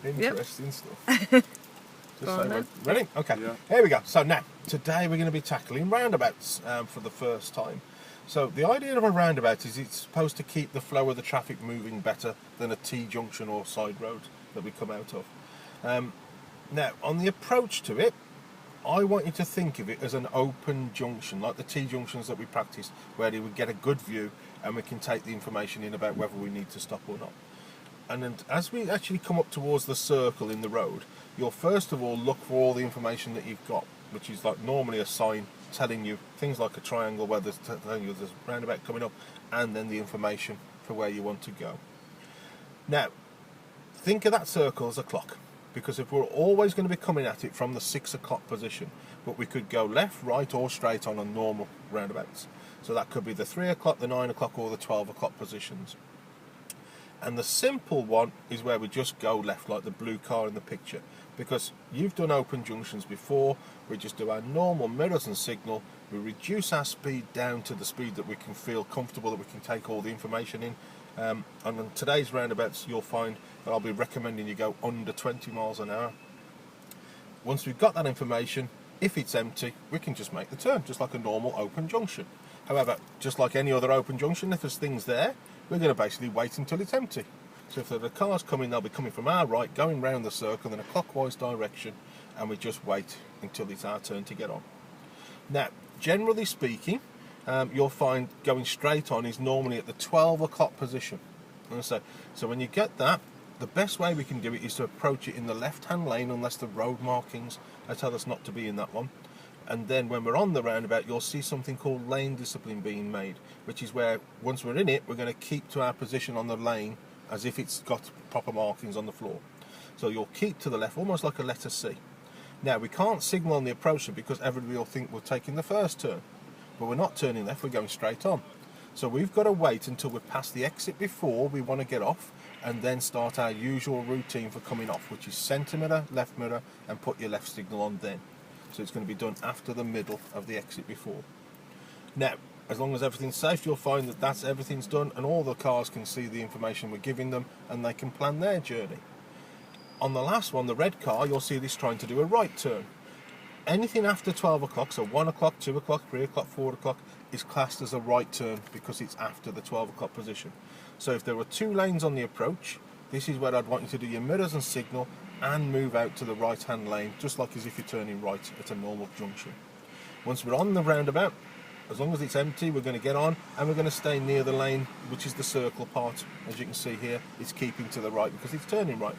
Interesting stuff. Just say we're ready? Okay, here we go. So now, today we're going to be tackling roundabouts for the first time. So the idea of a roundabout is it's supposed to keep the flow of the traffic moving better than a T-junction or side road that we come out of. Now, on the approach to it, I want you to think of it as an open junction, like the T-junctions that we practice, where we get a good view and we can take the information in about whether we need to stop or not. And then as we actually come up towards the circle in the road, you'll first of all look for all the information that you've got, which is like normally a sign telling you things like a triangle where there's telling you there's a roundabout coming up, and then the information for where you want to go. Now, think of that circle as a clock, because if we're always going to be coming at it from the 6 o'clock position, but we could go left, right or straight on normal roundabouts. So that could be the 3 o'clock, the 9 o'clock or the 12 o'clock positions. And the simple one is where we just go left, like the blue car in the picture, because you've done open junctions before. We just do our normal mirrors and signal. We reduce our speed down to the speed that we can feel comfortable, that we can take all the information in. And on today's roundabouts, you'll find that I'll be recommending you go under 20 miles an hour. Once we've got that information, if it's empty, we can just make the turn, just like a normal open junction. However, just like any other open junction, if there's things there, we're going to basically wait until it's empty. So if there are cars coming, they'll be coming from our right, going round the circle in a clockwise direction, and we just wait until it's our turn to get on. Now, generally speaking, you'll find going straight on is normally at the 12 o'clock position. And so when you get that, the best way we can do it is to approach it in the left-hand lane, unless the road markings tell us not to be in that one. And then when we're on the roundabout, you'll see something called lane discipline being made, which is where once we're in it, we're going to keep to our position on the lane as if it's got proper markings on the floor. So you'll keep to the left, almost like a letter C. Now, we can't signal on the approach because everybody will think we're taking the first turn, but we're not turning left, we're going straight on. So we've got to wait until we're past the exit before we want to get off, and then start our usual routine for coming off, which is centre mirror, left mirror, and put your left signal on then. So it's going to be done after the middle of the exit before. Now, as long as everything's safe, you'll find that everything's done, and all the cars can see the information we're giving them, and they can plan their journey. On the last one, the red car, you'll see this trying to do a right turn. Anything after 12 o'clock, so 1 o'clock, 2 o'clock, 3 o'clock, 4 o'clock, is classed as a right turn because it's after the 12 o'clock position. So if there were 2 lanes on the approach, this is where I'd want you to do your mirrors and signal and move out to the right-hand lane, just like as if you're turning right at a normal junction. Once we're on the roundabout, as long as it's empty, we're going to get on, and we're going to stay near the lane, which is the circle part. As you can see here, it's keeping to the right because it's turning right.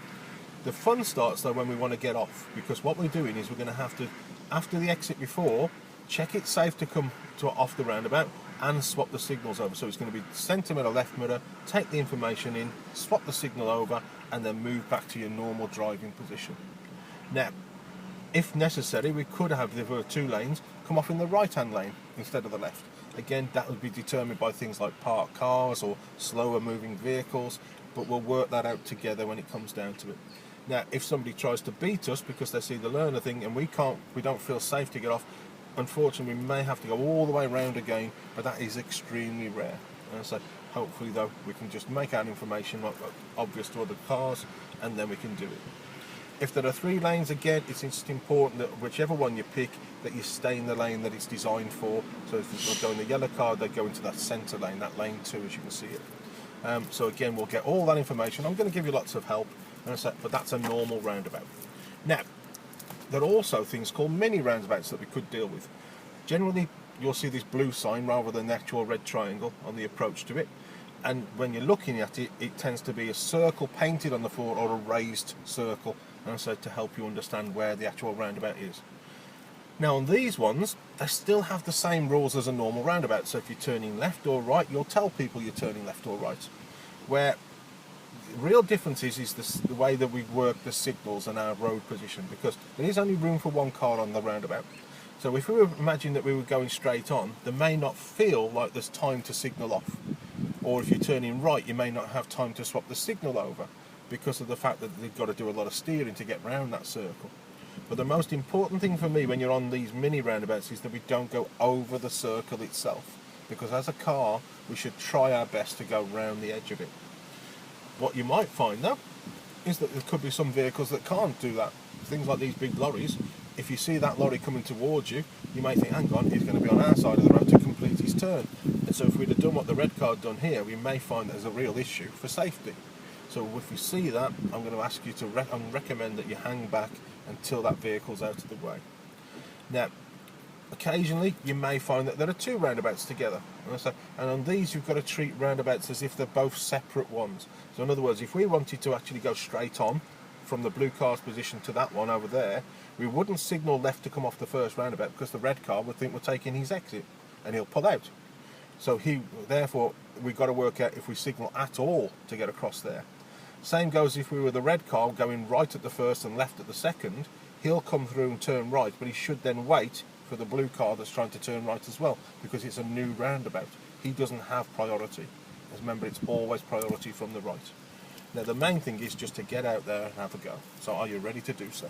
The fun starts though when we want to get off, because what we're doing is we're going to have to, after the exit before, check it's safe to come off the roundabout and swap the signals over. So it's going to be centre mirror, left mirror, take the information in, swap the signal over, and then move back to your normal driving position. Now, if necessary, we could have, if there were 2 lanes, come off in the right-hand lane instead of the left. Again, that would be determined by things like parked cars or slower moving vehicles, but we'll work that out together when it comes down to it. Now, if somebody tries to beat us because they see the learner thing and we don't feel safe to get off, unfortunately we may have to go all the way around again, but that is extremely rare. So hopefully though, we can just make our information obvious to other cars, and then we can do it. If there are 3 lanes, again, it's just important that whichever one you pick, that you stay in the lane that it's designed for. So if they go in the yellow car, they go into that centre lane, that lane 2 as you can see it. So again, we'll get all that information. I'm going to give you lots of help, but that's a normal roundabout. Now, there are also things called mini roundabouts that we could deal with. Generally, you'll see this blue sign rather than the actual red triangle on the approach to it. And when you're looking at it, it tends to be a circle painted on the floor or a raised circle, and so to help you understand where the actual roundabout is. Now on these ones, they still have the same rules as a normal roundabout. So if you're turning left or right, you'll tell people you're turning left or right. Where the real difference is the way that we work the signals and our road position, because there is only room for 1 car on the roundabout. So if we were imagining that we were going straight on, there may not feel like there's time to signal off. Or if you're turning right, you may not have time to swap the signal over because of the fact that they've got to do a lot of steering to get round that circle. But the most important thing for me when you're on these mini roundabouts is that we don't go over the circle itself, because as a car we should try our best to go round the edge of it. What you might find though is that there could be some vehicles that can't do that. Things like these big lorries, if you see that lorry coming towards you, you may think, hang on, he's going to be on our side of the road to complete his turn. And so if we'd have done what the red car had done here, we may find there's a real issue for safety. So if we see that, I'm going to ask you to recommend that you hang back until that vehicle's out of the way. Now, occasionally you may find that there are two roundabouts together, and on these you've got to treat roundabouts as if they're both separate ones. So in other words, if we wanted to actually go straight on from the blue car's position to that one over there, we wouldn't signal left to come off the first roundabout, because the red car would think we're taking his exit and he'll pull out. So therefore we've got to work out if we signal at all to get across there. Same goes if we were the red car going right at the first and left at the second. He'll come through and turn right, but he should then wait for the blue car that's trying to turn right as well, because it's a new roundabout. He doesn't have priority. As remember, it's always priority from the right. Now the main thing is just to get out there and have a go. So are you ready to do so?